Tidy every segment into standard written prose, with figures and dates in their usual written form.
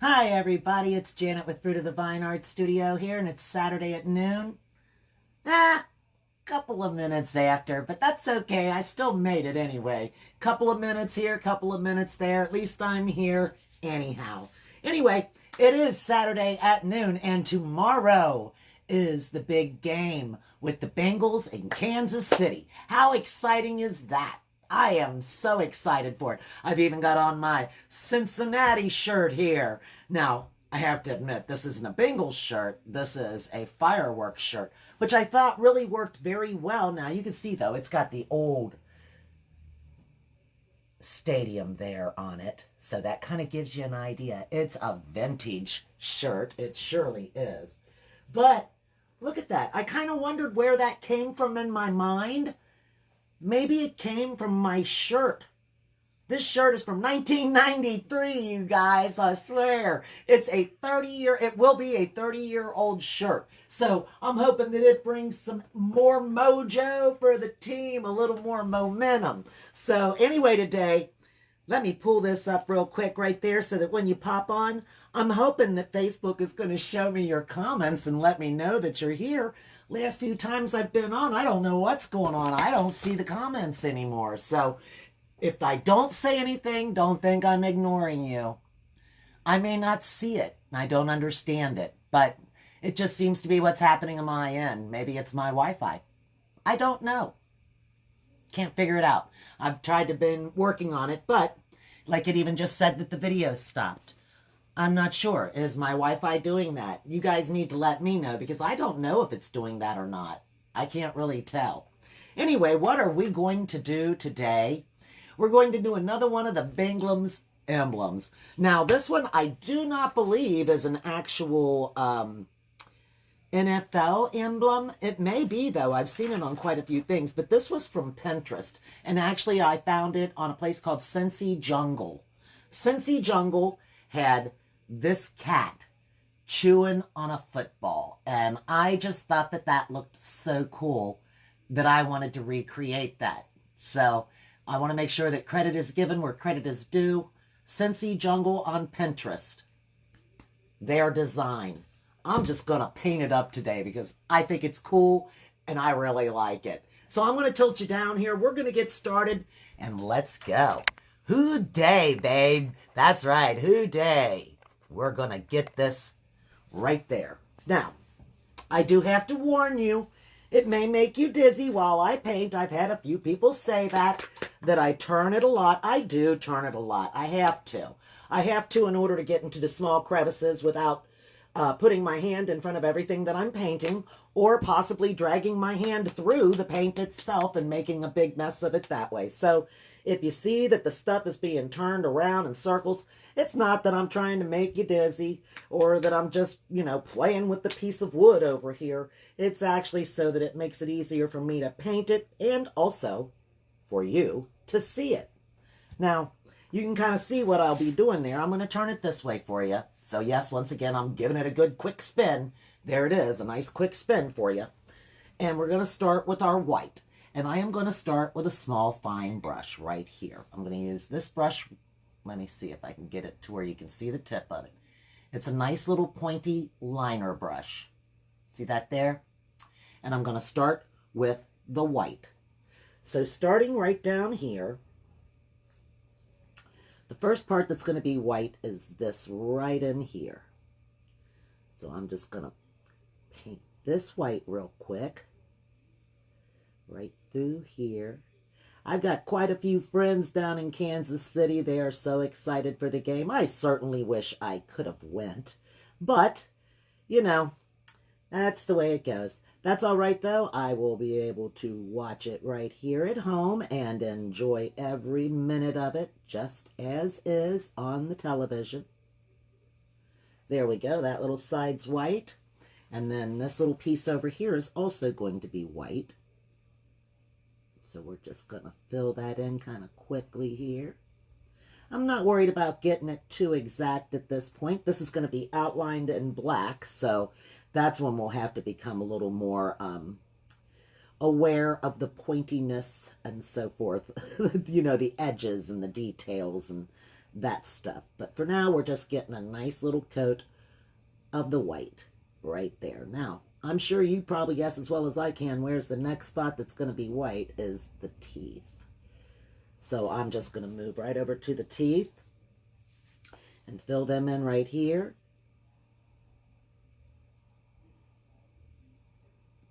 Hi everybody, it's Janet with Fruit of the Vine Art Studio here, and it's Saturday at noon. Couple of minutes after, but that's okay. I still made it anyway. Couple of minutes here, couple of minutes there. At least I'm here anyhow. Anyway, it is Saturday at noon, and tomorrow is the big game with the Bengals in Kansas City. How exciting is that? I am so excited for it. I've even got on my Cincinnati shirt here. Now, I have to admit, this isn't a Bengals shirt. This is a fireworks shirt, which I thought really worked very well. Now, you can see, though, it's got the old stadium there on it. So that kind of gives you an idea. It's a vintage shirt. It surely is. But look at that. I kind of wondered where that came from in my mind. Maybe it came from my shirt. This shirt is from 1993, you guys, I swear. It's a 30-year, it will be a 30-year-old shirt. So I'm hoping that it brings some more mojo for the team, a little more momentum. So anyway, today, let me pull this up real quick right there so that when you pop on, I'm hoping that Facebook is going to show me your comments and let me know that you're here. Last few times I've been on, I don't know what's going on. I don't see the comments anymore. So if I don't say anything, don't think I'm ignoring you. I may not see it. I don't understand it. But it just seems to be what's happening on my end. Maybe it's my Wi-Fi. I don't know. Can't figure it out. I've tried to been working on it, but like it even just said that the video stopped. I'm not sure. Is my Wi-Fi doing that? You guys need to let me know because I don't know if it's doing that or not. I can't really tell. Anyway, what are we going to do today? We're going to do another one of the Bengals emblems. Now, this one I do not believe is an actual NFL emblem. It may be, though. I've seen it on quite a few things. But this was from Pinterest. And actually, I found it on a place called Cincy Jungle. Cincy Jungle had this cat chewing on a football. And I just thought that that looked so cool that I wanted to recreate that. So I want to make sure that credit is given where credit is due. Cincy Jungle on Pinterest. Their design. I'm just going to paint it up today because I think it's cool and I really like it. So I'm going to tilt you down here. We're going to get started and let's go. Who-Dey, babe. That's right, Who-Dey. We're going to get this right there. Now, I do have to warn you, it may make you dizzy while I paint. I've had a few people say that I turn it a lot. I do turn it a lot. I have to. I have to in order to get into the small crevices without putting my hand in front of everything that I'm painting or possibly dragging my hand through the paint itself and making a big mess of it that way. So if you see that the stuff is being turned around in circles, it's not that I'm trying to make you dizzy or that I'm just, playing with the piece of wood over here. It's actually so that it makes it easier for me to paint it and also for you to see it. Now, you can kind of see what I'll be doing there. I'm going to turn it this way for you. So yes, once again, I'm giving it a good quick spin. There it is, a nice quick spin for you. And we're going to start with our white. And I am going to start with a small fine brush right here. I'm going to use this brush. Let me see if I can get it to where you can see the tip of it. It's a nice little pointy liner brush. See that there? And I'm going to start with the white. So starting right down here, the first part that's going to be white is this right in here. So I'm just going to paint this white real quick. Right through here. I've got quite a few friends down in Kansas City. They are so excited for the game. I certainly wish I could have went. But, that's the way it goes. That's all right, though. I will be able to watch it right here at home and enjoy every minute of it just as is on the television. There we go. That little side's white. And then this little piece over here is also going to be white. So we're just going to fill that in kind of quickly here. I'm not worried about getting it too exact at this point. This is going to be outlined in black, so that's when we'll have to become a little more aware of the pointiness and so forth. The edges and the details and that stuff. But for now, we're just getting a nice little coat of the white right there. Now, I'm sure you probably guess as well as I can, where's the next spot that's going to be white is the teeth. So I'm just going to move right over to the teeth and fill them in right here.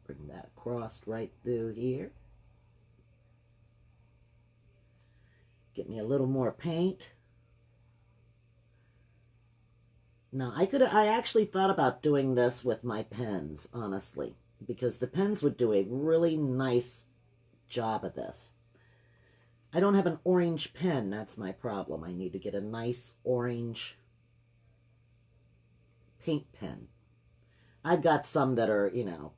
Bring that across right through here. Get me a little more paint. Now, I actually thought about doing this with my pens, honestly, because the pens would do a really nice job of this. I don't have an orange pen. That's my problem. I need to get a nice orange paint pen. I've got some that are, you know,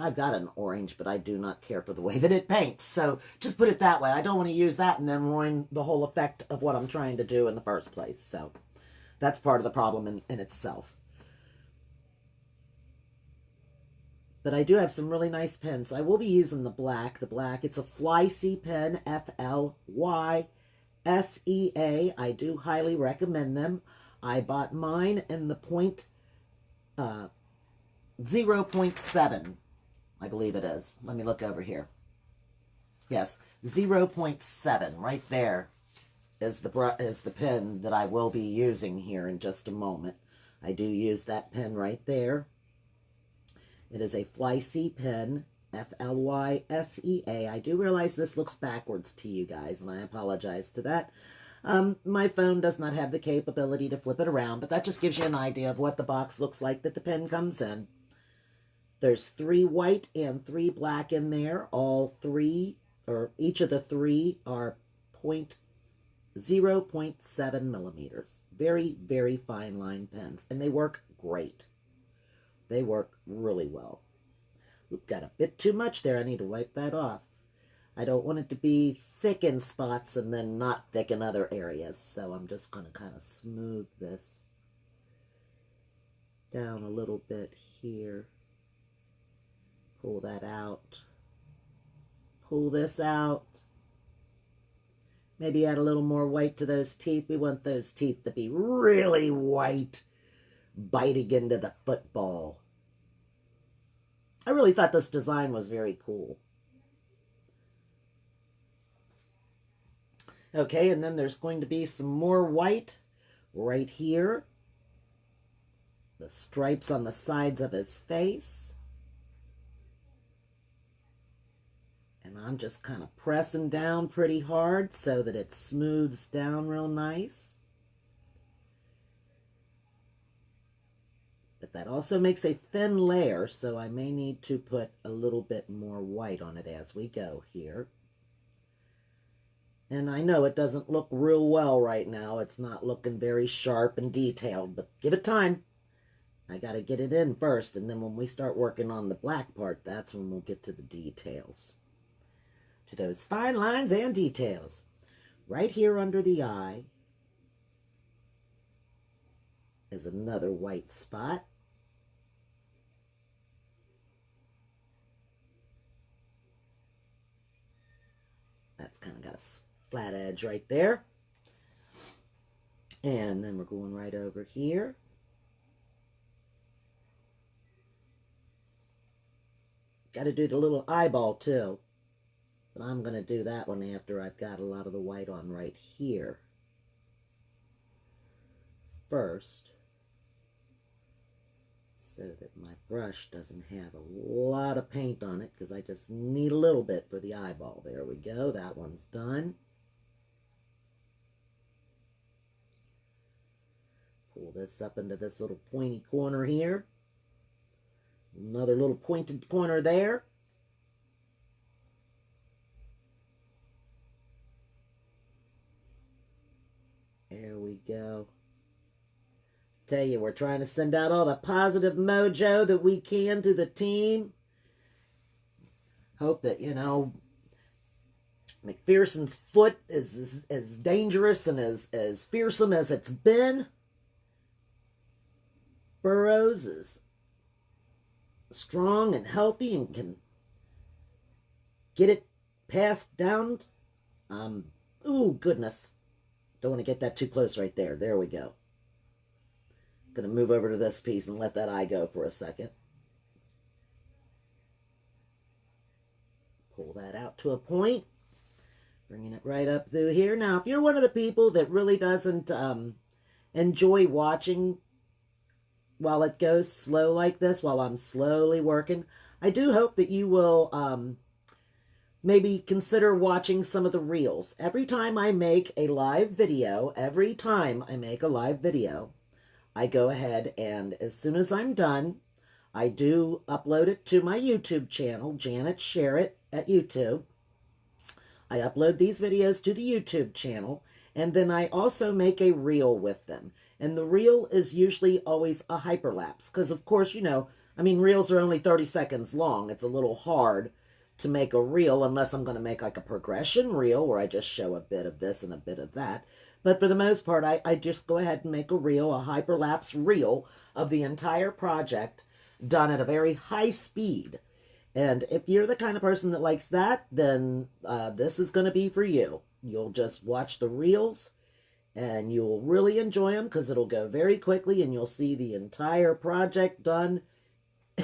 I've got an orange, but I do not care for the way that it paints. So just put it that way. I don't want to use that and then ruin the whole effect of what I'm trying to do in the first place. So that's part of the problem in itself. But I do have some really nice pens. I will be using the black. It's a Flyse pen, F-L-Y-S-E-A. I do highly recommend them. I bought mine in the 0.7, I believe it is. Let me look over here. Yes, 0.7 right there is the pen that I will be using here in just a moment. I do use that pen right there. It is a Flyse pen, F-L-Y-S-E-A. I do realize this looks backwards to you guys, and I apologize to that. My phone does not have the capability to flip it around, but that just gives you an idea of what the box looks like that the pen comes in. There's 3 white and 3 black in there. All 3, or each of the 3 are 0.7 millimeters. Very, very fine line pens, and they work great. They work really well. Oop, got a bit too much there. I need to wipe that off. I don't want it to be thick in spots and then not thick in other areas. So I'm just going to kind of smooth this down a little bit here. Pull that out. Pull this out. Maybe add a little more white to those teeth. We want those teeth to be really white, biting into the football. I really thought this design was very cool. Okay, and then there's going to be some more white right here. The stripes on the sides of his face. And I'm just kind of pressing down pretty hard so that it smooths down real nice. But that also makes a thin layer, so I may need to put a little bit more white on it as we go here. And I know it doesn't look real well right now. It's not looking very sharp and detailed, but give it time. I got to get it in first, and then when we start working on the black part, that's when we'll get to the details. To those fine lines and details. Right here under the eye is another white spot. That's kind of got a flat edge right there. And then we're going right over here. Got to do the little eyeball too. But I'm going to do that one after I've got a lot of the white on right here. First, so that my brush doesn't have a lot of paint on it, because I just need a little bit for the eyeball. There we go. That one's done. Pull this up into this little pointy corner here. Another little pointed corner there. There we go. Tell you, we're trying to send out all the positive mojo that we can to the team. Hope that, you know, McPherson's foot is as dangerous and as fearsome as it's been. Burrows is strong and healthy and can get it passed down. Ooh, goodness. Don't want to get that too close right there. There we go. Going to move over to this piece and let that eye go for a second. Pull that out to a point. Bringing it right up through here. Now, if you're one of the people that really doesn't enjoy watching while it goes slow like this, while I'm slowly working, I do hope that you will maybe consider watching some of the reels. Every time I make a live video, I go ahead and as soon as I'm done, I do upload it to my YouTube channel, Janet Share It at YouTube. I upload these videos to the YouTube channel, and then I also make a reel with them. And the reel is usually always a hyperlapse, because of course, you know, I mean, reels are only 30 seconds long. It's a little hard to make a reel unless I'm going to make like a progression reel where I just show a bit of this and a bit of that. But for the most part, I just go ahead and make a reel, a hyperlapse reel of the entire project done at a very high speed. And if you're the kind of person that likes that, then this is going to be for you. You'll just watch the reels and you'll really enjoy them because it'll go very quickly and you'll see the entire project done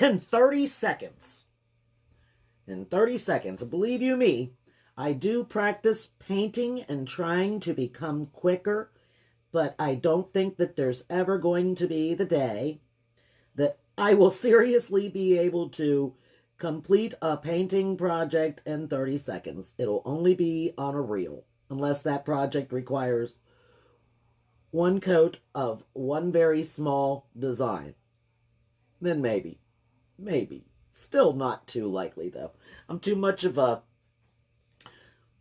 in 30 seconds. In 30 seconds. Believe you me, I do practice painting and trying to become quicker, but I don't think that there's ever going to be the day that I will seriously be able to complete a painting project in 30 seconds. It'll only be on a reel, unless that project requires one coat of one very small design. Then maybe. Still not too likely, though. I'm too much of a,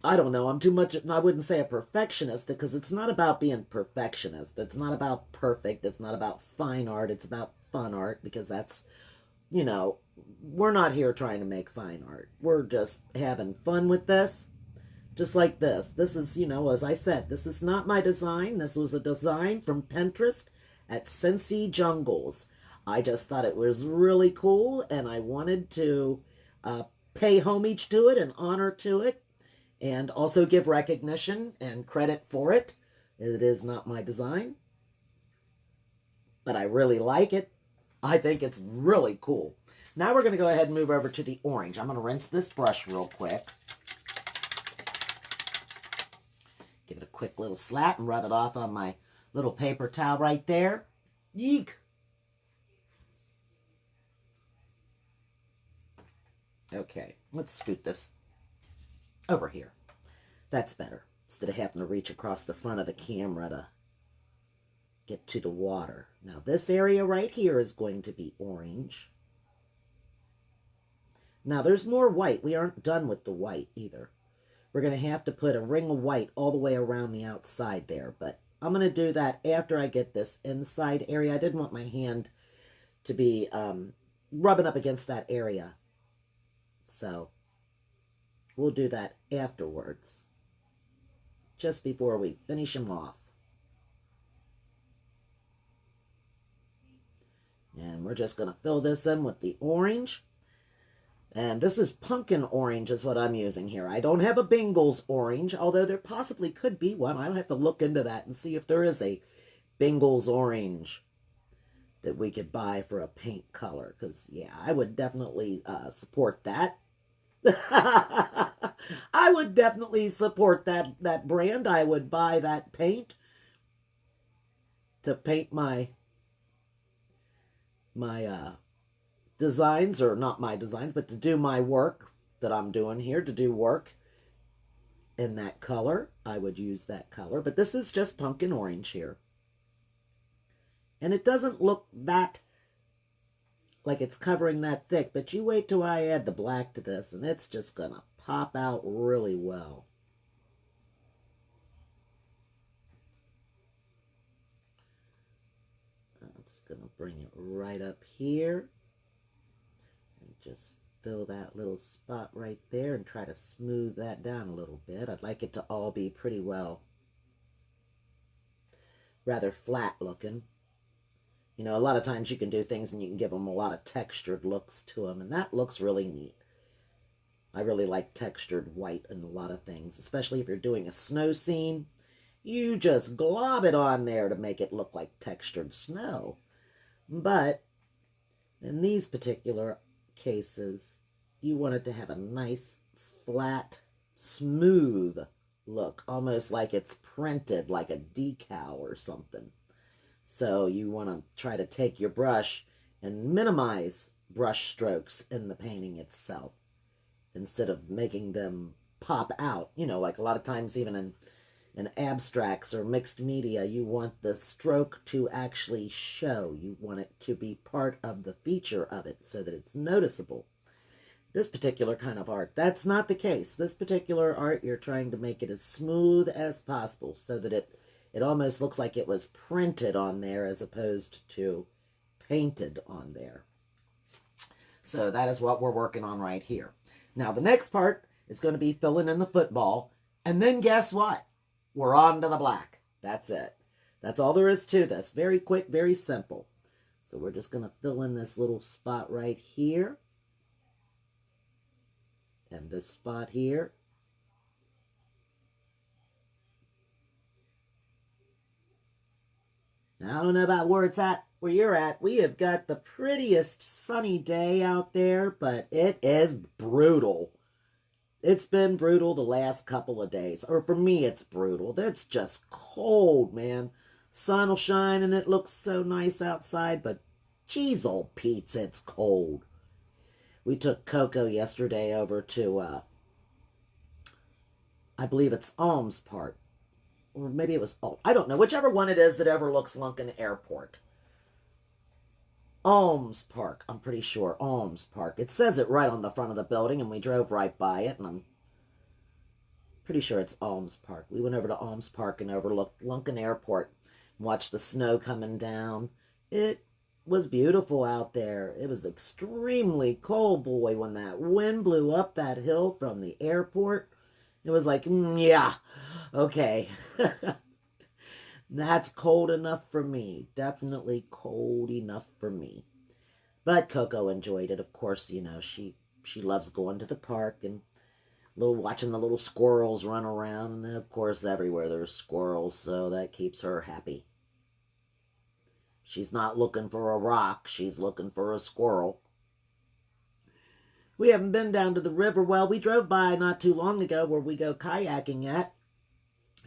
I don't know, I wouldn't say a perfectionist, because it's not about being perfectionist. It's not about perfect. It's not about fine art. It's about fun art, because that's, you know, we're not here trying to make fine art. We're just having fun with this. Just like this. This is, you know, as I said, this is not my design. This was a design from Pinterest at Scentsy Jungles. I just thought it was really cool, and I wanted to pay homage to it and honor to it, and also give recognition and credit for it. It is not my design, but I really like it. I think it's really cool. Now we're going to go ahead and move over to the orange. I'm going to rinse this brush real quick. Give it a quick little slap and rub it off on my little paper towel right there. Yeek! Okay, let's scoot this over here. That's better. Instead of having to reach across the front of the camera to get to the water. Now this area right here is going to be orange. Now there's more white. We aren't done with the white either. We're going to have to put a ring of white all the way around the outside there. But I'm going to do that after I get this inside area. I didn't want my hand to be rubbing up against that area. So we'll do that afterwards. Just before we finish them off. And we're just going to fill this in with the orange. And this is pumpkin orange is what I'm using here. I don't have a Bengals orange, although there possibly could be one. I'll have to look into that and see if there is a Bengals orange that we could buy for a paint color. Because, yeah, I would definitely support that. I would definitely support that brand. I would buy that paint to paint my designs, or not my designs, but to do my work that I'm doing here, to do work in that color. I would use that color, but this is just pumpkin orange here. And it doesn't look that like it's covering that thick, but you wait till I add the black to this, and it's just gonna pop out really well. I'm just gonna bring it right up here and just fill that little spot right there and try to smooth that down a little bit. I'd like it to all be pretty well, rather flat looking. You know, a lot of times you can do things and you can give them a lot of textured looks to them, and that looks really neat. I really like textured white in a lot of things, especially if you're doing a snow scene. You just glob it on there to make it look like textured snow. But in these particular cases, you want it to have a nice, flat, smooth look, almost like it's printed like a decal or something. So you want to try to take your brush and minimize brush strokes in the painting itself instead of making them pop out. You know, like a lot of times even in abstracts or mixed media, you want the stroke to actually show. You want it to be part of the feature of it so that it's noticeable. This particular kind of art, that's not the case. This particular art, you're trying to make it as smooth as possible so that it almost looks like it was printed on there as opposed to painted on there. So that is what we're working on right here. Now the next part is going to be filling in the football. And then guess what? We're on to the black. That's it. That's all there is to this. Very quick, very simple. So we're just going to fill in this little spot right here. And this spot here. Now, I don't know about where it's at, where you're at. We have got the prettiest sunny day out there, but it is brutal. It's been brutal the last couple of days. Or for me, it's brutal. It's just cold, man. Sun will shine and it looks so nice outside, but geez, old Pete's, it's cold. We took Coco yesterday over to, I believe it's Alms Park. Or maybe it was, I don't know. Whichever one it is that overlooks Lincoln Airport. Alms Park, I'm pretty sure. Alms Park. It says it right on the front of the building, and we drove right by it, and I'm pretty sure it's Alms Park. We went over to Alms Park and overlooked Lincoln Airport and watched the snow coming down. It was beautiful out there. It was extremely cold, boy, when that wind blew up that hill from the airport. It was like, yeah, okay. That's cold enough for me. Definitely cold enough for me. But Coco enjoyed it. Of course, you know, she loves going to the park and watching the little squirrels run around. And of course, everywhere there's squirrels, so that keeps her happy. She's not looking for a rock. She's looking for a squirrel. We haven't been down to the river. Well, we drove by not too long ago where we go kayaking at.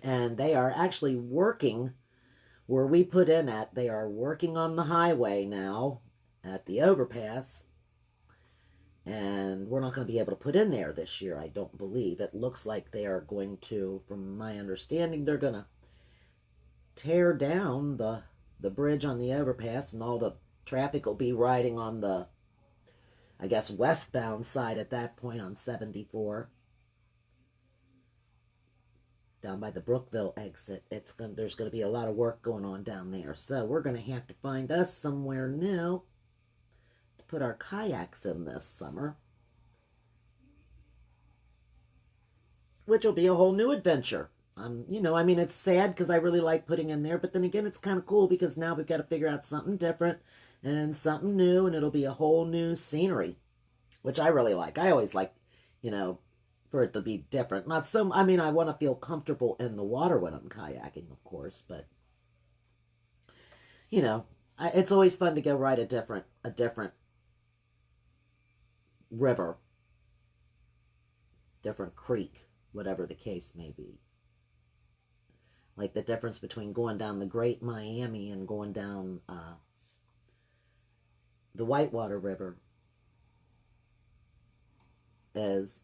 And they are actually working where we put in at. They are working on the highway now at the overpass. And we're not going to be able to put in there this year, I don't believe. It looks like they are going to, from my understanding, they're going to tear down the bridge on the overpass, and all the traffic will be riding on the, I guess, westbound side at that point on 74. Down by the Brookville exit. There's going to be a lot of work going on down there. So we're going to have to find us somewhere new to put our kayaks in this summer. Which will be a whole new adventure. You know, I mean, it's sad because I really like putting in there, but then again, it's kind of cool because now we've got to figure out something different and something new, and it'll be a whole new scenery, which I really like. I always like, you know, for it to be different. Not so, I mean, I want to feel comfortable in the water when I'm kayaking, of course, but, you know, it's always fun to go ride a different river, different creek, whatever the case may be. Like the difference between going down the Great Miami and going down the Whitewater River is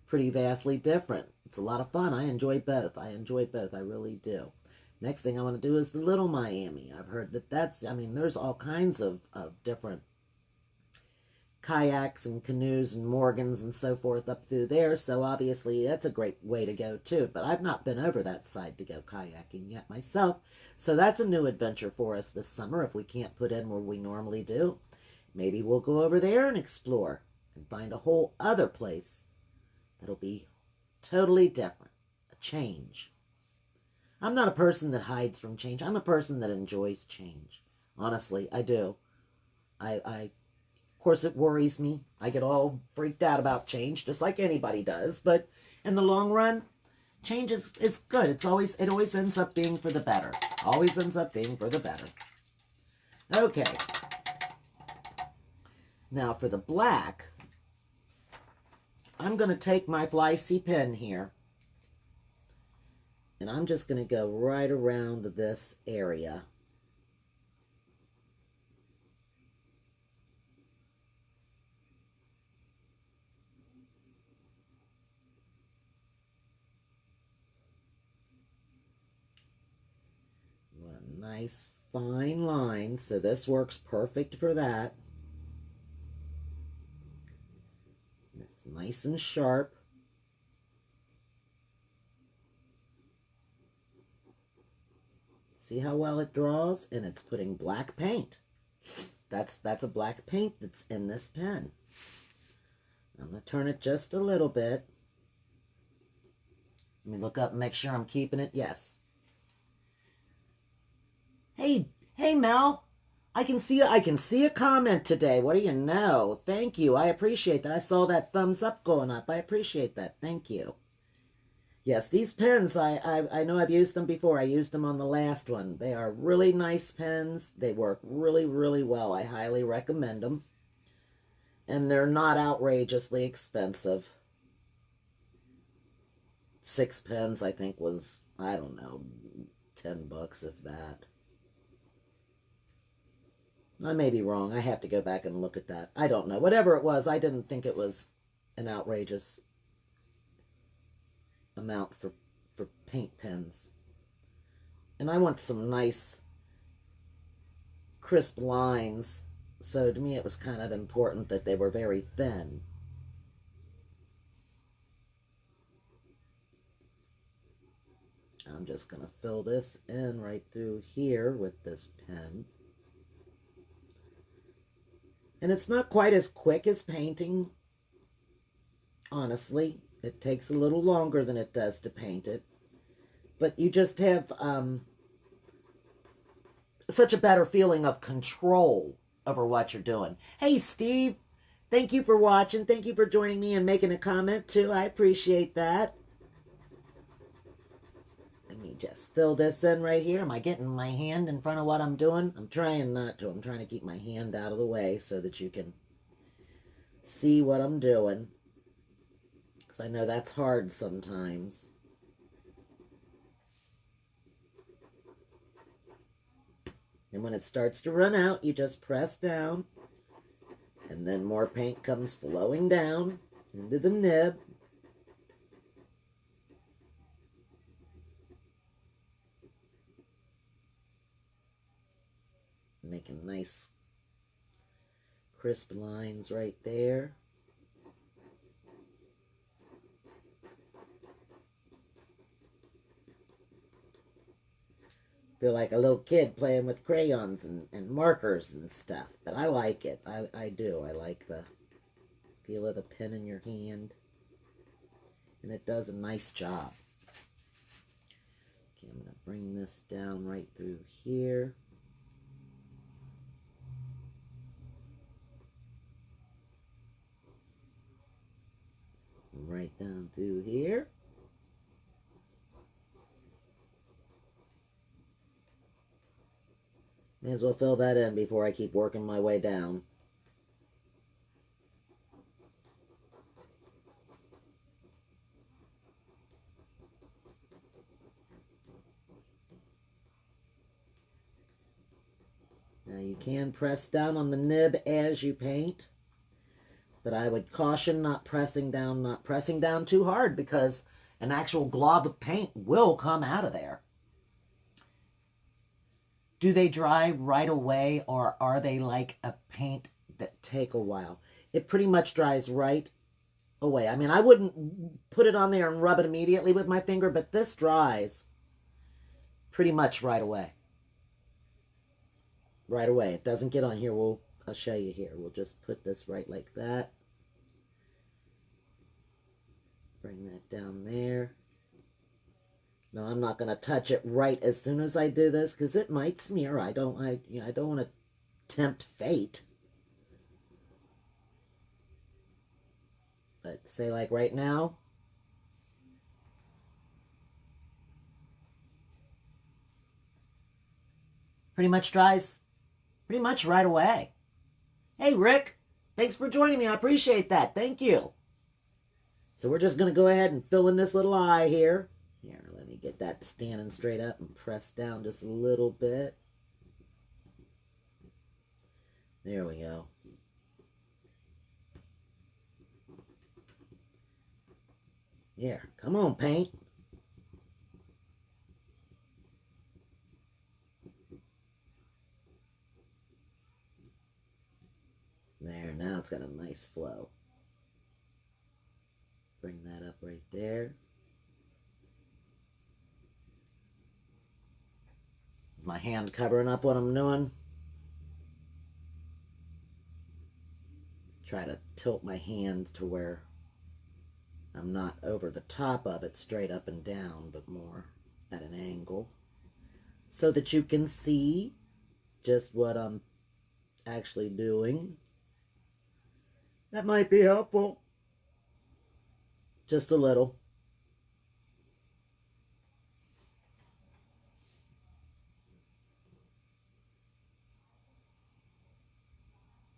pretty vastly different. It's a lot of fun. I enjoy both. I really do. Next thing I want to do is the Little Miami. I've heard I mean, there's all kinds of different kayaks and canoes and Morgans and so forth up through there, so obviously that's a great way to go too. But I've not been over that side to go kayaking yet myself, so that's a new adventure for us this summer. If we can't put in where we normally do, maybe we'll go over there and explore and find a whole other place that'll be totally different. A change. I'm not a person that hides from change. I'm a person that enjoys change. Honestly, I do. I course, it worries me. I get all freaked out about change, just like anybody does. But in the long run, change is good. It always ends up being for the better. Always ends up being for the better. Okay. Now for the black, I'm going to take my Fleicy pen here, and I'm just going to go right around this area. A nice fine line, so this works perfect for that. It's nice and sharp. See how well it draws? And it's putting black paint. That's a black paint that's in this pen. I'm going to turn it just a little bit. Let me look up and make sure I'm keeping it. Yes. Hey Mel. I can see a comment today. What do you know? Thank you. I appreciate that. I saw that thumbs up going up. I appreciate that. Thank you. Yes, these pens, I know I've used them before. I used them on the last one. They are really nice pens. They work really, really well. I highly recommend them. And they're not outrageously expensive. 6 pens, I think, was, I don't know, $10 if that. I may be wrong. I have to go back and look at that. I don't know. Whatever it was, I didn't think it was an outrageous amount for paint pens. And I want some nice crisp lines, so to me it was kind of important that they were very thin. I'm just going to fill this in right through here with this pen. And it's not quite as quick as painting, honestly. It takes a little longer than it does to paint it. But you just have such a better feeling of control over what you're doing. Hey, Steve, thank you for watching. Thank you for joining me and making a comment, too. I appreciate that. Let me just fill this in right here. Am I getting my hand in front of what I'm doing? I'm trying not to. I'm trying to keep my hand out of the way so that you can see what I'm doing. Because I know that's hard sometimes. And when it starts to run out, you just press down. And then more paint comes flowing down into the nib. Making nice crisp lines right there. Feel like a little kid playing with crayons and markers and stuff, but I like it. I do. I like the feel of the pen in your hand, and it does a nice job. Okay, I'm going to bring this down right through here. Right down through here. May as well fill that in before I keep working my way down. Now you can press down on the nib as you paint. But I would caution not pressing down too hard, because an actual glob of paint will come out of there. Do they dry right away, or are they like a paint that take a while? It pretty much dries right away. I mean, I wouldn't put it on there and rub it immediately with my finger, but this dries pretty much right away. Right away. It doesn't get on here. I'll show you here. We'll just put this right like that. Bring that down there. Now I'm not going to touch it right as soon as I do this, because it might smear. I don't want to tempt fate. But say like right now, pretty much dries pretty much right away. Hey, Rick, thanks for joining me. I appreciate that. Thank you. So we're just going to go ahead and fill in this little eye here. Here, let me get that standing straight up and press down just a little bit. There we go. Here, come on, paint. There, now it's got a nice flow. Bring that up right there. Is my hand covering up what I'm doing? Try to tilt my hand to where I'm not over the top of it, straight up and down, but more at an angle, so that you can see just what I'm actually doing. That might be helpful. Just a little.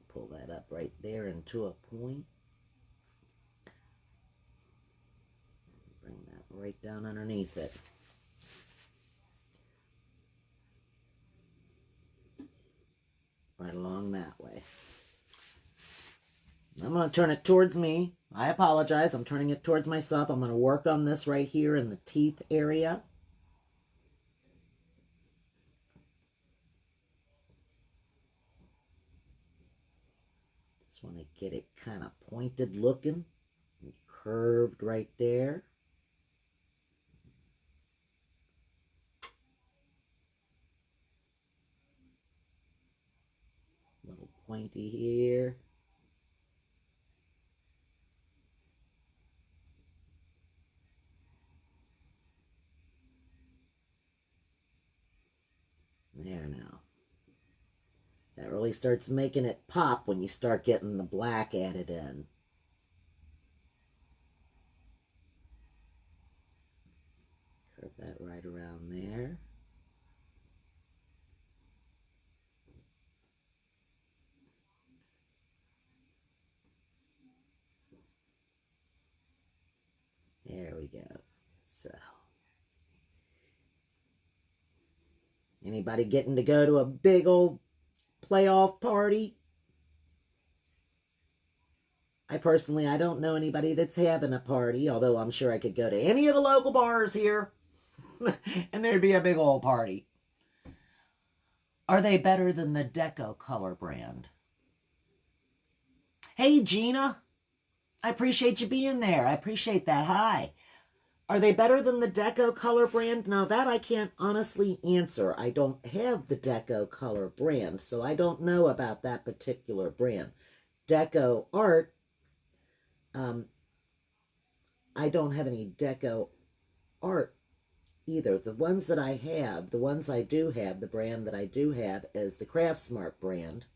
Pull that up right there into a point. Bring that right down underneath it. Right along that way. I'm going to turn it towards me. I apologize. I'm turning it towards myself. I'm going to work on this right here in the teeth area. Just want to get it kind of pointed looking and curved right there. Little pointy here. There now. That really starts making it pop when you start getting the black added in. Curve that right around there. There we go. So, anybody getting to go to a big old playoff party? I don't know anybody that's having a party, although I'm sure I could go to any of the local bars here and there'd be a big old party. Are they better than the Deco color brand? Hey, Gina. I appreciate you being there. I appreciate that. Hi. Are they better than the Deco color brand? Now, that I can't honestly answer. I don't have the Deco color brand, so I don't know about that particular brand. Deco art, I don't have any Deco art either. The ones that I have, the ones I do have, the brand that I do have is the Craftsmart brand.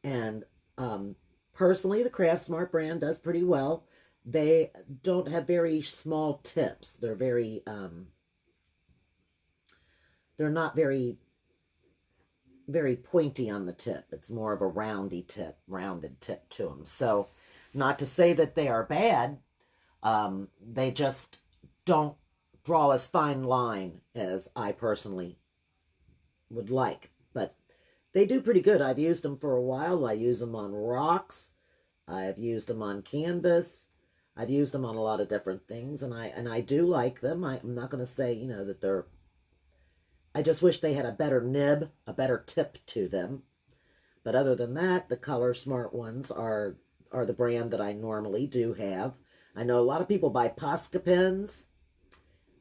And personally, the Craftsmart brand does pretty well. They don't have very small tips. They're very, they're not very pointy on the tip. It's more of a rounded tip to them. So, not to say that they are bad. They just don't draw as fine line as I personally would like. But they do pretty good. I've used them for a while. I use them on rocks. I've used them on canvas. I've used them on a lot of different things, and I do like them. I'm not going to say, you know, that they're... I just wish they had a better nib, a better tip to them. But other than that, the Color Smart ones are the brand that I normally do have. I know a lot of people buy Posca pens.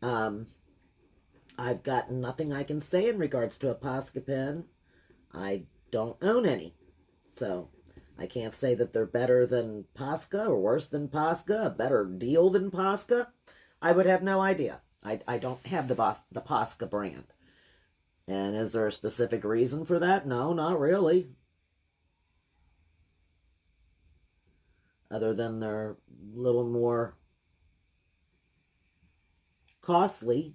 I've got nothing I can say in regards to a Posca pen. I don't own any. So I can't say that they're better than Posca or worse than Posca, a better deal than Posca. I would have no idea. I don't have the Posca brand. And is there a specific reason for that? No, not really. other than they're a little more costly.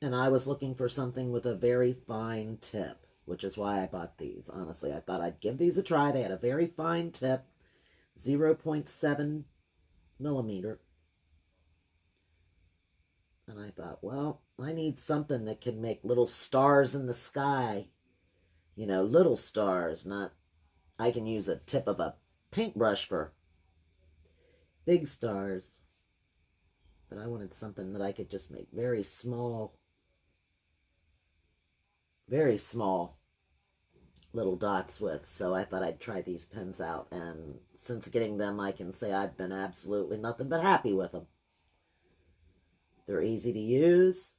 And I was looking for something with a very fine tip, which is why I bought these. Honestly, I thought I'd give these a try. They had a very fine tip, 0.7 millimeter. And I thought, well, I need something that can make little stars in the sky. You know, little stars, not... I can use the tip of a paintbrush for big stars. But I wanted something that I could just make very small little dots with. So I thought I'd try these pens out. And since getting them, I can say I've been absolutely nothing but happy with them. They're easy to use.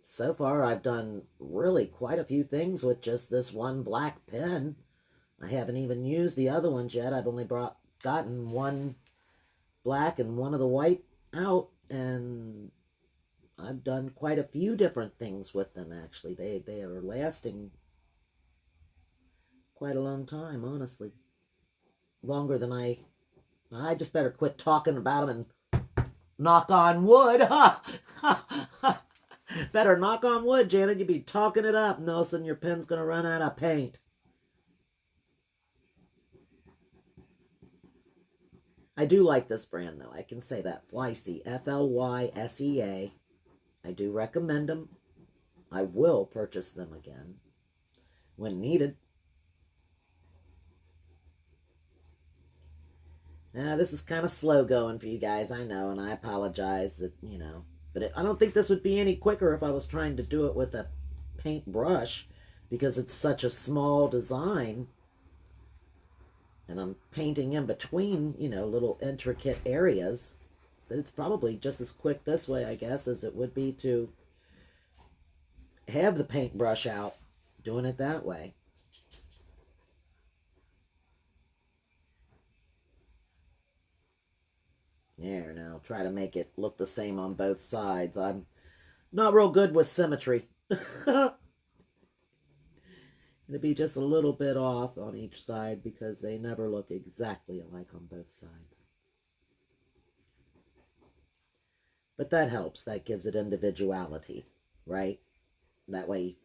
So far, I've done really quite a few things with just this one black pen. I haven't even used the other ones yet. I've only gotten one black and one of the white out, and I've done quite a few different things with them, actually. They are lasting quite a long time, honestly. Longer than I just better quit talking about them and knock on wood. Better knock on wood, Janet. You'd be talking it up, and all of a sudden your pen's going to run out of paint. I do like this brand, though. I can say that. Flysea. Flysea. I do recommend them. I will purchase them again when needed. Now, this is kind of slow going for you guys, I know, and I apologize that, you know. But I don't think this would be any quicker if I was trying to do it with a paintbrush, because it's such a small design. And I'm painting in between, you know, little intricate areas. That it's probably just as quick this way, I guess, as it would be to have the paintbrush out, doing it that way. There, now try to make it look the same on both sides. I'm not real good with symmetry. It'll be just a little bit off on each side because they never look exactly alike on both sides. But that helps. That gives it individuality, right? That way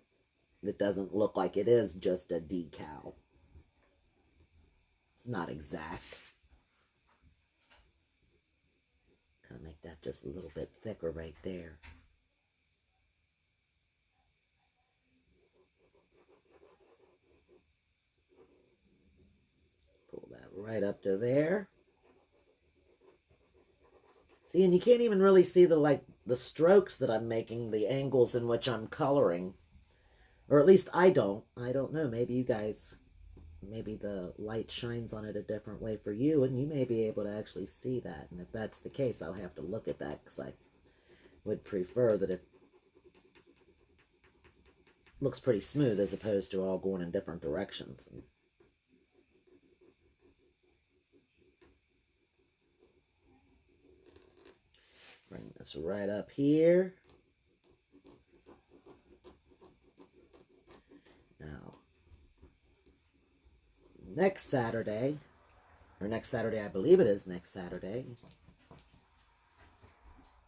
it doesn't look like it is just a decal. It's not exact. Kind of make that just a little bit thicker right there. Pull that right up to there. See, and you can't even really see the strokes that I'm making, the angles in which I'm coloring. Or at least I don't. I don't know. Maybe you guys, maybe the light shines on it a different way for you, and you may be able to actually see that. And if that's the case, I'll have to look at that, because I would prefer that it looks pretty smooth as opposed to all going in different directions. Bring this right up here. Now, next Saturday, I believe it is next Saturday.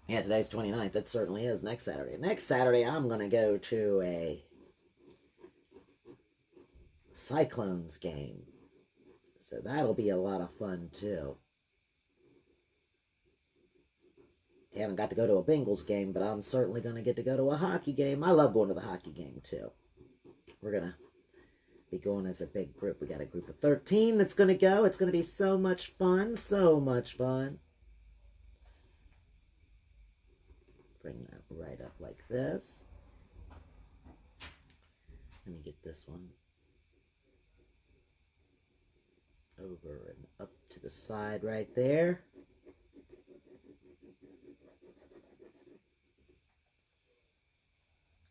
Yeah, today's 29th. It certainly is next Saturday. Next Saturday, I'm going to go to a Cyclones game. So that'll be a lot of fun, too. I haven't got to go to a Bengals game, but I'm certainly going to get to go to a hockey game. I love going to the hockey game, too. We're going to be going as a big group. We got a group of 13 that's going to go. It's going to be so much fun. So much fun. Bring that right up like this. Let me get this one over and up to the side right there.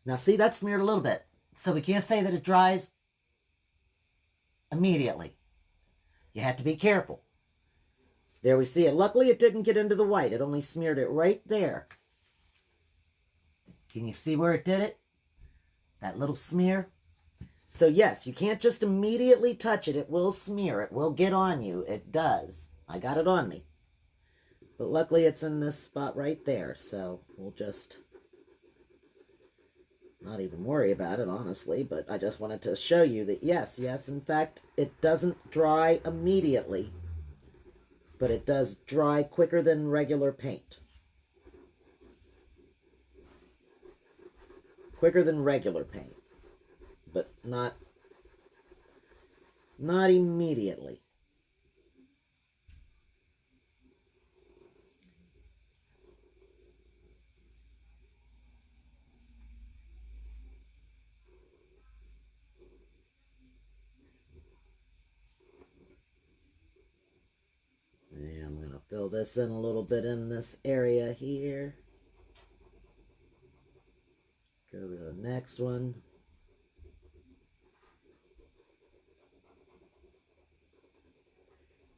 Now see, that's smeared a little bit. So we can't say that it dries immediately. You have to be careful. There we see it. Luckily it didn't get into the white. It only smeared it right there. Can you see where it did it? That little smear? So yes, you can't just immediately touch it. It will smear. It will get on you. It does. I got it on me. But luckily it's in this spot right there. So we'll just not even worry about it, honestly. But I just wanted to show you that yes, in fact, it doesn't dry immediately. But it does dry quicker than regular paint. Quicker than regular paint. But not immediately. And I'm going to fill this in a little bit in this area here. Go to the next one.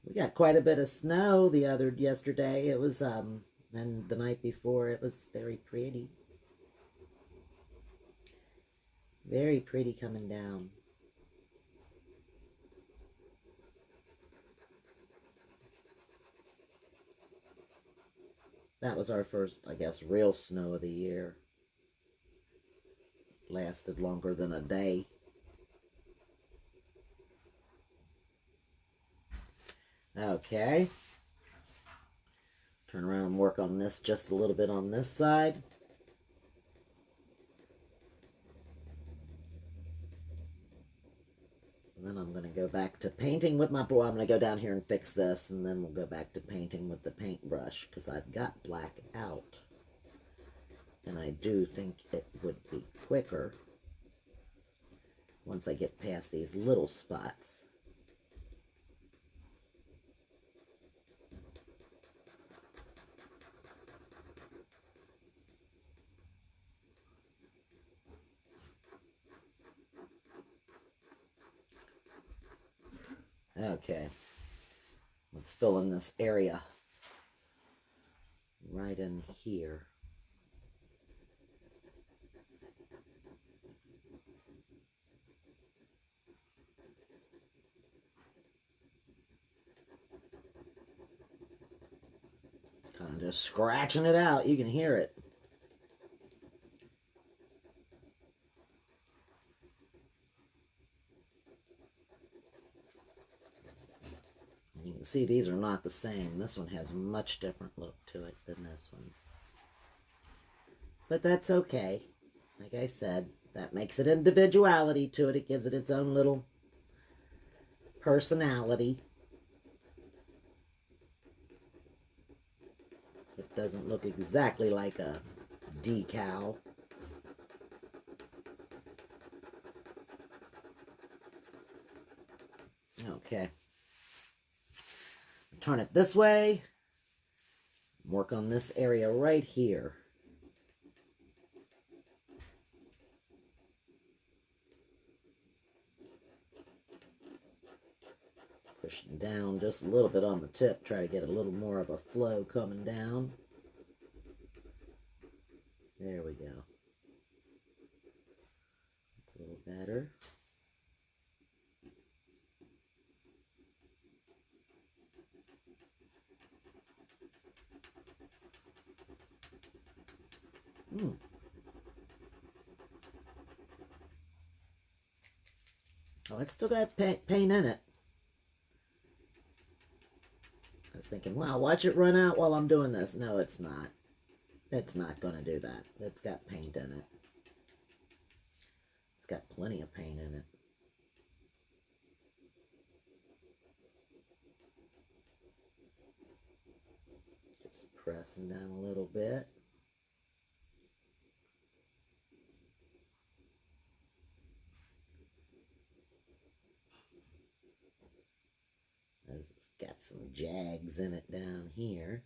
We got quite a bit of snow yesterday. It was and the night before it was very pretty. Very pretty coming down. That was our first, I guess, real snow of the year. Lasted longer than a day. Okay. Turn around and work on this just a little bit on this side. And then I'm going to go back to painting with my boy. I'm going to go down here and fix this, and then we'll go back to painting with the paintbrush, because I've got black out. And I do think it would be quicker once I get past these little spots. Okay, let's fill in this area right in here. Kind of just scratching it out. You can hear it. You can see these are not the same. This one has a much different look to it than this one. But that's okay. Like I said, that makes it individuality to it. It gives it its own little personality. It doesn't look exactly like a decal. Okay. Turn it this way. Work on this area right here. Push down just a little bit on the tip. Try to get a little more of a flow coming down. There we go. That's a little better. Oh, it's still got paint in it. I was thinking, wow, watch it run out while I'm doing this. No, it's not. It's not going to do that. It's got paint in it. It's got plenty of paint in it. Just pressing down a little bit. It's got some jags in it down here.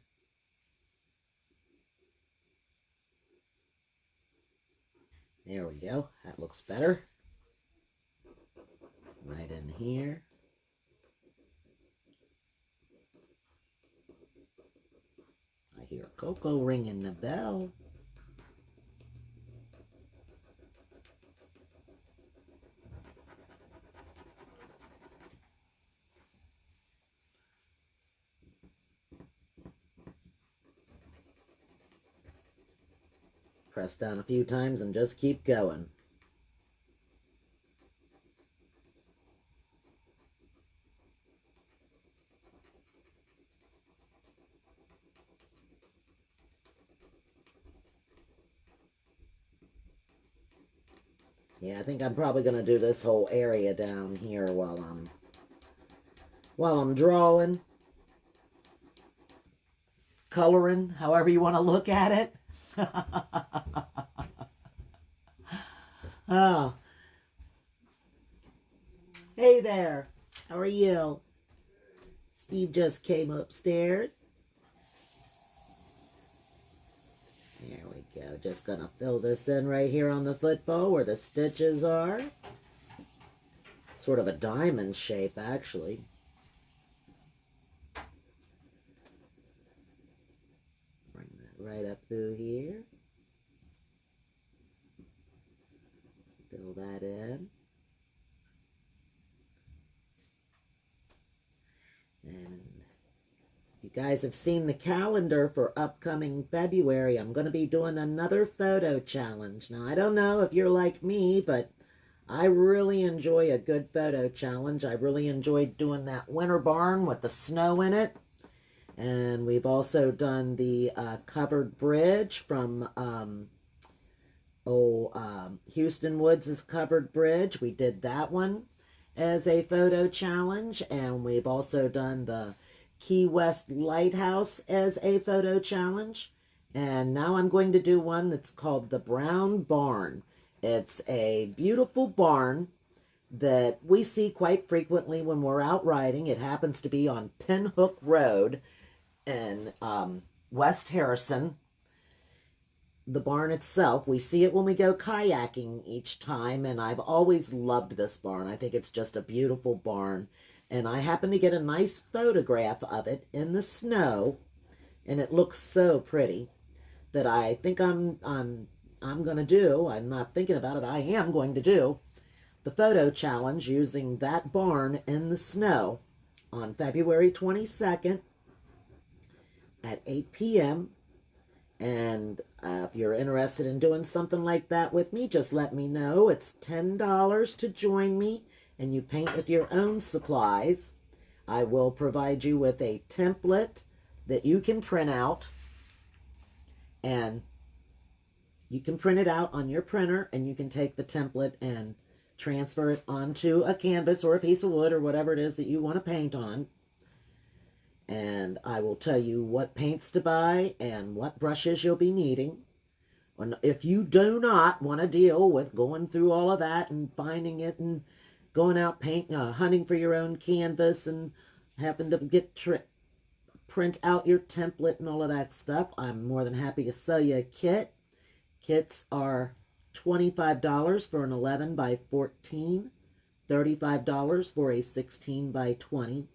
There we go. That looks better. Right in here. I hear Coco ringing the bell. Press down a few times and just keep going. Yeah, I think I'm probably going to do this whole area down here while I'm drawing, coloring, however you want to look at it. Oh. Hey there. How are you? Steve just came upstairs. There we go. Just gonna fill this in right here on the football where the stitches are. Sort of a diamond shape, actually. Bring that right up through here. Fill that in. And you guys have seen the calendar for upcoming February. I'm going to be doing another photo challenge. Now, I don't know if you're like me, but I really enjoy a good photo challenge. I really enjoyed doing that winter barn with the snow in it. And we've also done the covered bridge from Houston Woods' covered bridge. We did that one as a photo challenge. And we've also done the Key West Lighthouse as a photo challenge. And now I'm going to do one that's called the Brown Barn. It's a beautiful barn that we see quite frequently when we're out riding. It happens to be on Pinhook Road in West Harrison. The barn itself, we see it when we go kayaking each time, and I've always loved this barn. I think it's just a beautiful barn. And I happened to get a nice photograph of it in the snow, and it looks so pretty that I think I'm going to do, I'm not thinking about it, I am going to do the photo challenge using that barn in the snow on February 22nd at 8 p.m. And if you're interested in doing something like that with me, just let me know. It's $10 to join me, and you paint with your own supplies. I will provide you with a template that you can print out, and you can print it out on your printer, and you can take the template and transfer it onto a canvas or a piece of wood or whatever it is that you want to paint on. And I will tell you what paints to buy and what brushes you'll be needing. And if you do not want to deal with going through all of that and finding it and going out hunting for your own canvas and having to print out your template and all of that stuff, I'm more than happy to sell you a kit. Kits are $25 for an 11 by 14, $35 for a 16 by 20.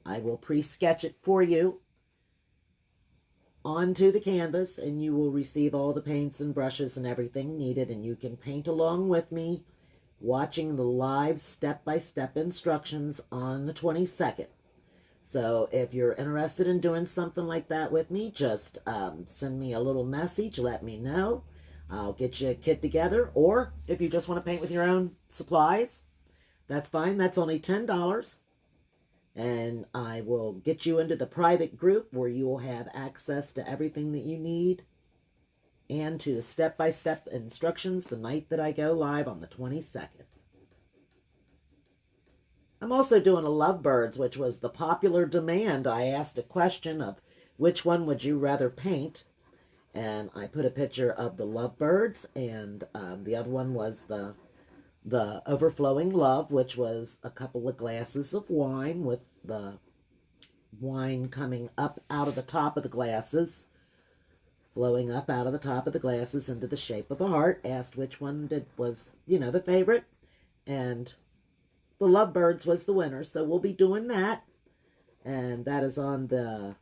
I will pre-sketch it for you onto the canvas, and you will receive all the paints and brushes and everything needed, and you can paint along with me watching the live step-by-step instructions on the 22nd. So if you're interested in doing something like that with me, just send me a little message, let me know. I'll get you a kit together, or if you just want to paint with your own supplies, that's fine. That's only $10. And I will get you into the private group where you will have access to everything that you need and to the step-by-step instructions the night that I go live on the 22nd. I'm also doing a lovebirds, which was the popular demand. I asked a question of which one would you rather paint, and I put a picture of the lovebirds, and the other one was the overflowing love, which was a couple of glasses of wine with the wine coming up out of the top of the glasses, flowing up out of the top of the glasses into the shape of a heart. Asked which one was, the favorite, and the lovebirds was the winner. So we'll be doing that, and that is on the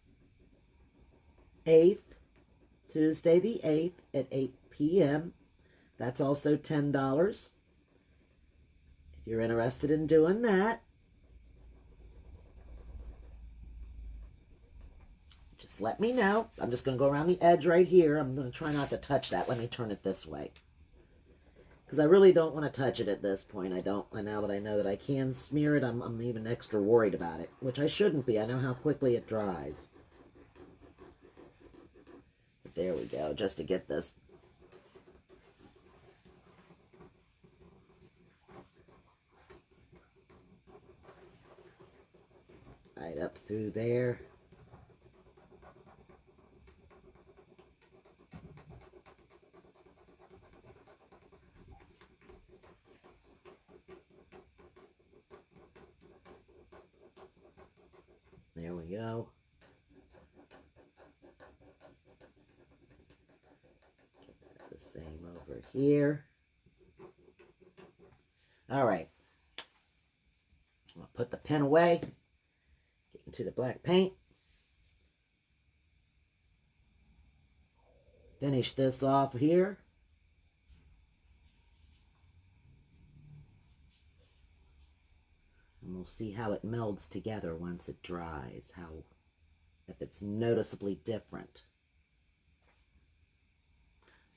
8th, Tuesday the 8th at 8 p.m. That's also $10. If you're interested in doing that, just Just let me know. I'm just going to go around the edge right here. I'm going to try not to touch that. Let me turn it this way. Because I really don't want to touch it at this point. I don't. And now that I know that I can smear it, I'm even extra worried about it. Which I shouldn't be. I know how quickly it dries. But there we go. Just to get this. Right up through there. There we go. Get that the same over here. All right. I'll put the pen away. Get into the black paint. Finish this off here. And we'll see how it melds together once it dries, if it's noticeably different.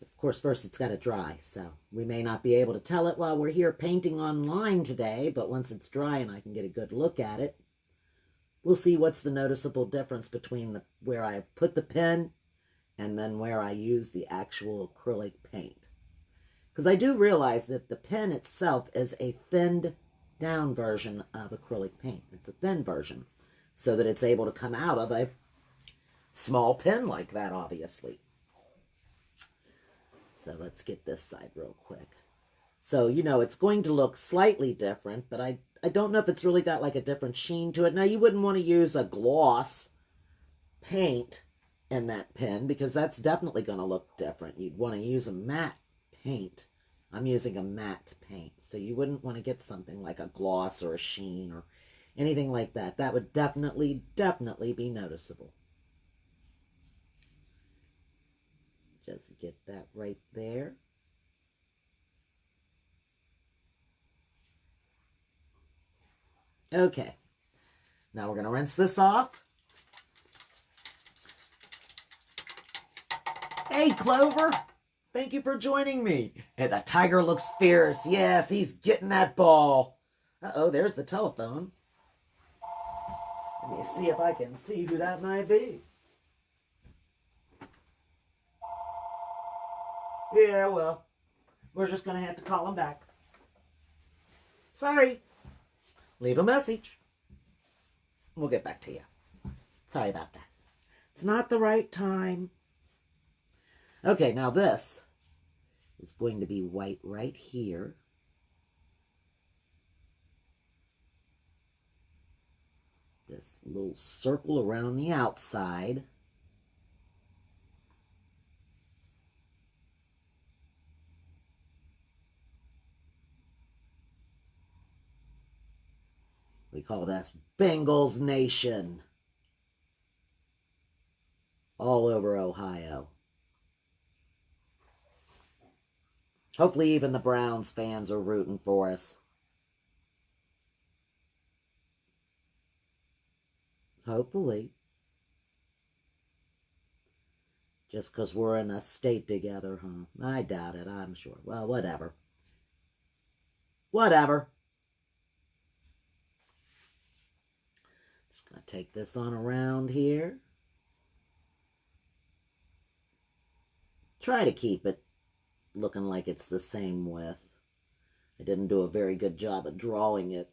Of course, first it's got to dry, so we may not be able to tell it while we're here painting online today, but once it's dry and I can get a good look at it, we'll see what's the noticeable difference between where I put the pen and then where I use the actual acrylic paint. Because I do realize that the pen itself is a thinned down version of acrylic paint. It's a thin version so that it's able to come out of a small pen like that, obviously. So let's get this side real quick. So, you know, it's going to look slightly different, but I don't know if it's really got like a different sheen to it. Now, you wouldn't want to use a gloss paint in that pen because that's definitely going to look different. You'd want to use a matte paint. I'm using a matte paint, so you wouldn't want to get something like a gloss or a sheen or anything like that. That would definitely be noticeable. Just get that right there. Okay, now we're going to rinse this off. Hey, Clover! Thank you for joining me. Hey, the tiger looks fierce. Yes, he's getting that ball. Uh-oh, there's the telephone. Let me see if I can see who that might be. Yeah, well, we're just going to have to call him back. Sorry. Leave a message. We'll get back to you. Sorry about that. It's not the right time. Okay, now this is going to be white right here. This little circle around the outside. We call that Bengals Nation. All over Ohio. Hopefully even the Browns fans are rooting for us. Hopefully. Just because we're in a state together, huh? I doubt it, I'm sure. Well, whatever. Whatever. Just going to take this on around here. Try to keep it looking like it's the same width. I didn't do a very good job of drawing it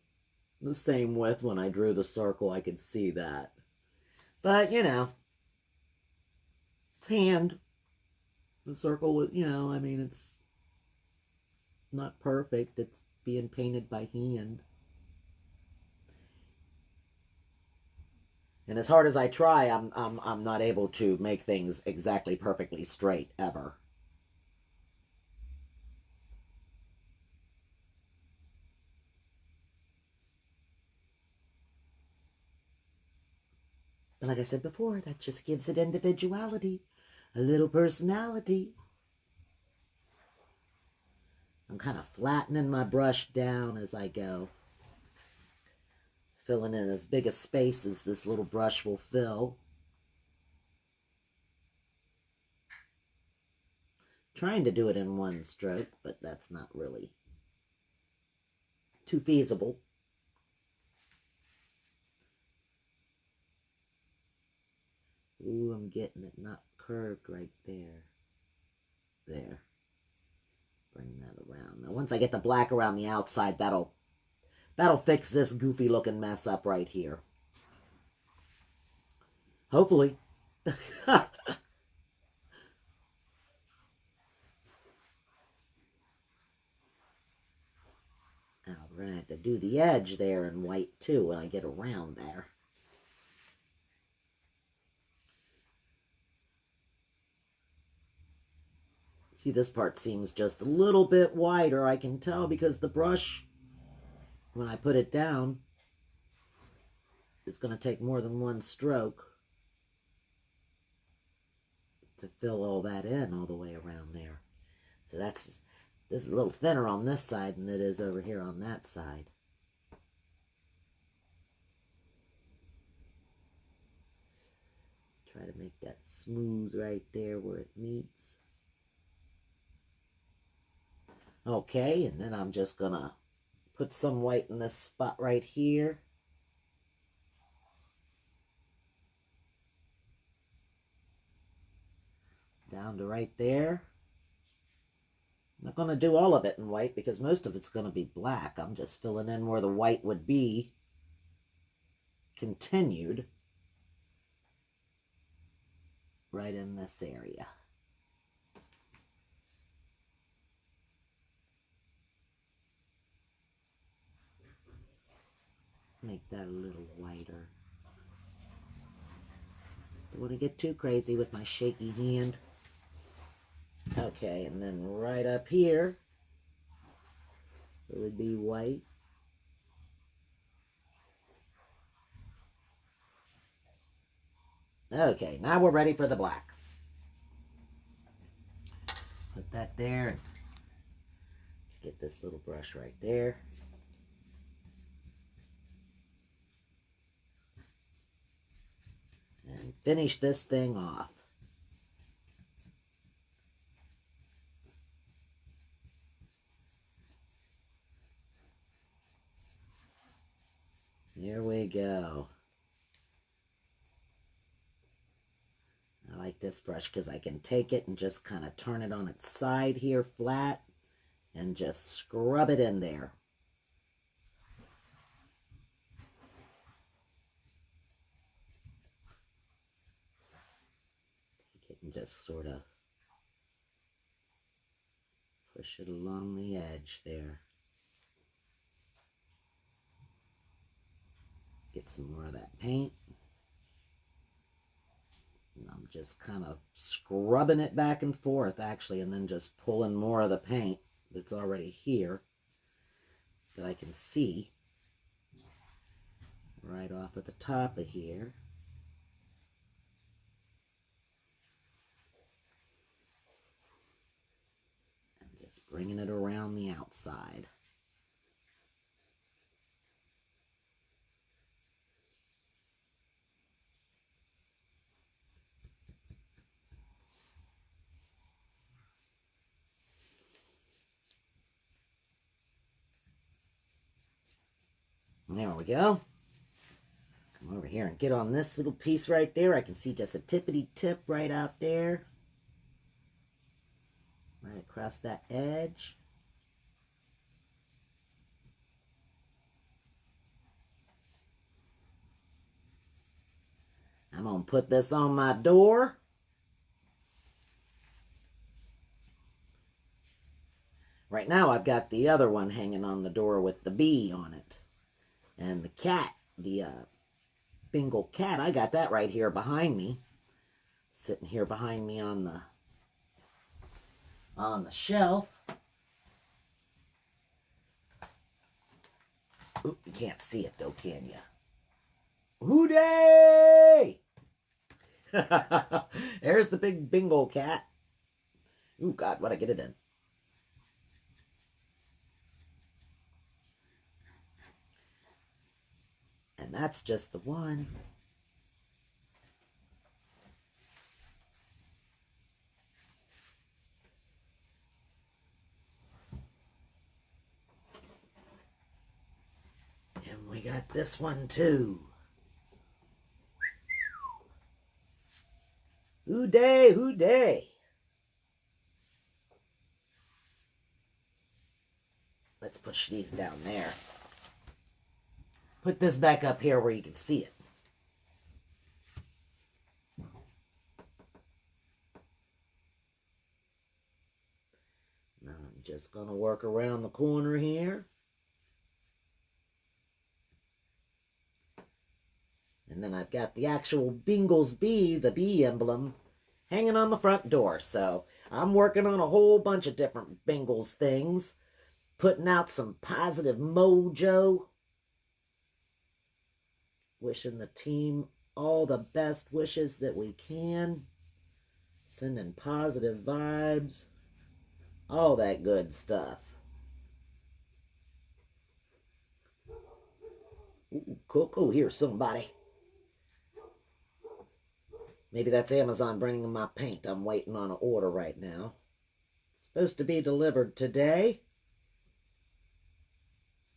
the same width when I drew the circle. I could see that. But, you know, it's hand. The circle was, you know, I mean, it's not perfect. It's being painted by hand. And as hard as I try, I'm not able to make things exactly perfectly straight ever. But like I said before, that just gives it individuality, a little personality. I'm kind of flattening my brush down as I go. Filling in as big a space as this little brush will fill. Trying to do it in one stroke, but that's not really too feasible. Ooh, I'm getting it not curved right there. There. Bring that around. Now, once I get the black around the outside, that'll fix this goofy looking mess up right here. Hopefully. Now, we're going to have to do the edge there in white too when I get around there. See, this part seems just a little bit wider. I can tell because the brush, when I put it down, it's going to take more than one stroke to fill all that in all the way around there. So this is a little thinner on this side than it is over here on that side. Try to make that smooth right there where it meets. Okay, and then I'm just gonna put some white in this spot right here. Down to right there. I'm not gonna do all of it in white because most of it's gonna be black. I'm just filling in where the white would be continued right in this area. Make that a little whiter. Don't want to get too crazy with my shaky hand. Okay, and then right up here, it would be white. Okay, now we're ready for the black. Put that there. Let's get this little brush right there. And finish this thing off. Here we go. I like this brush because I can take it and just kind of turn it on its side here flat and just scrub it in there. Take it and just sort of push it along the edge there. Get some more of that paint. And I'm just kind of scrubbing it back and forth, actually, and then just pulling more of the paint that's already here that I can see right off at the top of here. And just bringing it around the outside. There we go. Come over here and get on this little piece right there. I can see just a tippity tip right out there. Right across that edge. I'm going to put this on my door. Right now I've got the other one hanging on the door with the bee on it. And the cat, the Bengal cat, I got that right here behind me. Sitting here behind me on the shelf. Oop, you can't see it though, can you? Who-Dey! There's the big Bengal cat. Ooh, God, what'd I get it in? And that's just the one. got this one too. Who-Dey, Who-Dey. Let's push these down there. Put this back up here where you can see it. Now I'm just going to work around the corner here. And then I've got the actual Bengals B, the B emblem, hanging on the front door. So I'm working on a whole bunch of different Bengals things, putting out some positive mojo, wishing the team all the best wishes that we can, sending positive vibes, all that good stuff. Ooh, Coco, here's somebody. Maybe that's Amazon bringing my paint. I'm waiting on an order right now. It's supposed to be delivered today.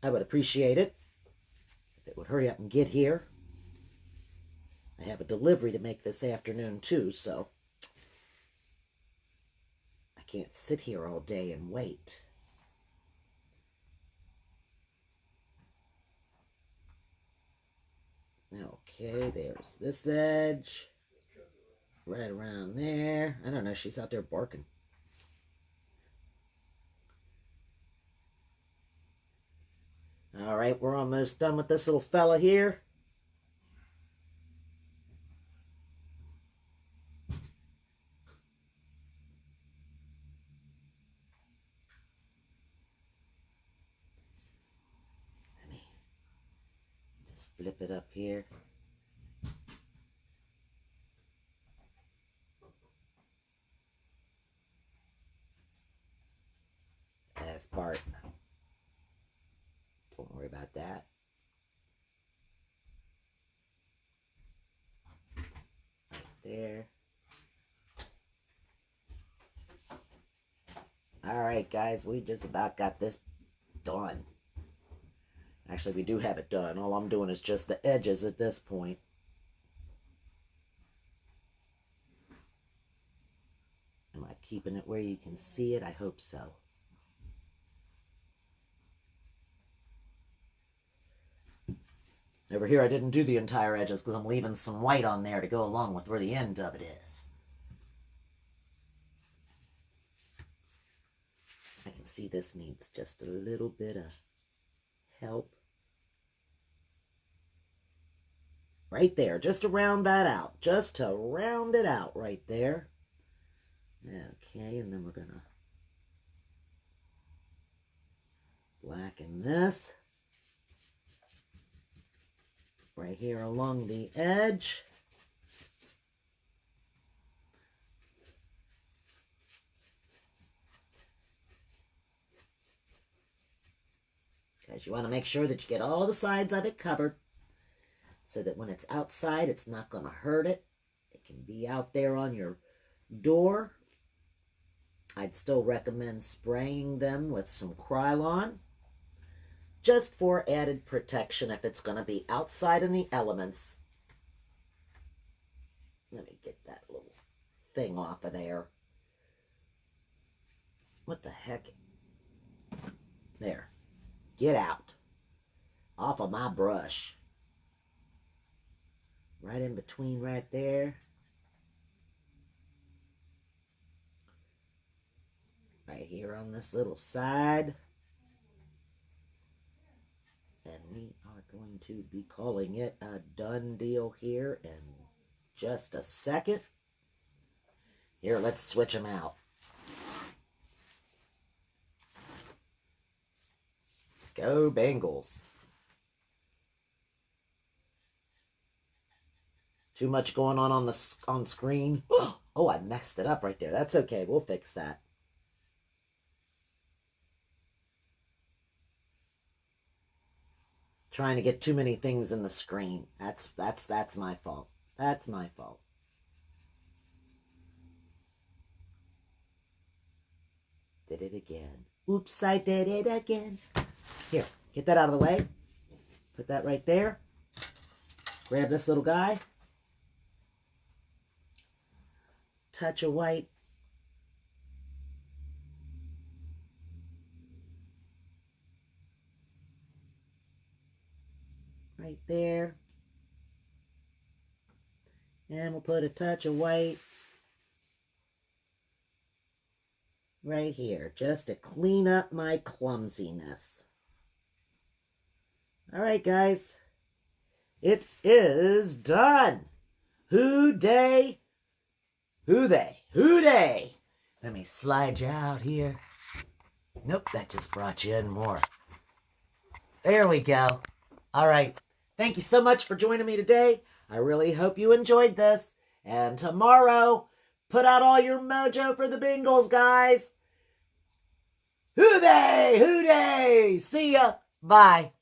I would appreciate it if it would hurry up and get here. I have a delivery to make this afternoon too, so I can't sit here all day and wait. Okay, there's this edge. Right around there. I don't know, she's out there barking. Alright, we're almost done with this little fella here. Let me just flip it up here. Last part. Don't worry about that. Right there. Alright guys, we just about got this done. Actually, we do have it done. All I'm doing is just the edges at this point. Am I keeping it where you can see it? I hope so. Over here, I didn't do the entire edges because I'm leaving some white on there to go along with where the end of it is. I can see this needs just a little bit of help. Right there, just to round that out. Just to round it out right there. Okay, and then we're going to blacken this. Right here along the edge. Because you want to make sure that you get all the sides of it covered so that when it's outside, it's not going to hurt it. It can be out there on your door. I'd still recommend spraying them with some Krylon, just for added protection if it's going to be outside in the elements. Let me get that little thing off of there. What the heck? There. Get out. Off of my brush. Right in between right there. Right here on this little side. And we are going to be calling it a done deal here in just a second. Here, let's switch them out. Go Bengals. Too much going on the screen. Oh, I messed it up right there. That's okay. We'll fix that. Trying to get too many things in the screen. That's my fault. That's my fault. Did it again. Oops, I did it again. Here, get that out of the way. Put that right there. Grab this little guy. Touch of white. Right there. And we'll put a touch of white right here, just to clean up my clumsiness. All right, guys. It is done. Who-Dey. Who-Dey. Who-Dey. Let me slide you out here. Nope, that just brought you in more. There we go. All right. Thank you so much for joining me today. I really hope you enjoyed this. And tomorrow, put out all your mojo for the Bengals, guys. Who-Dey! Who-Dey! See ya. Bye.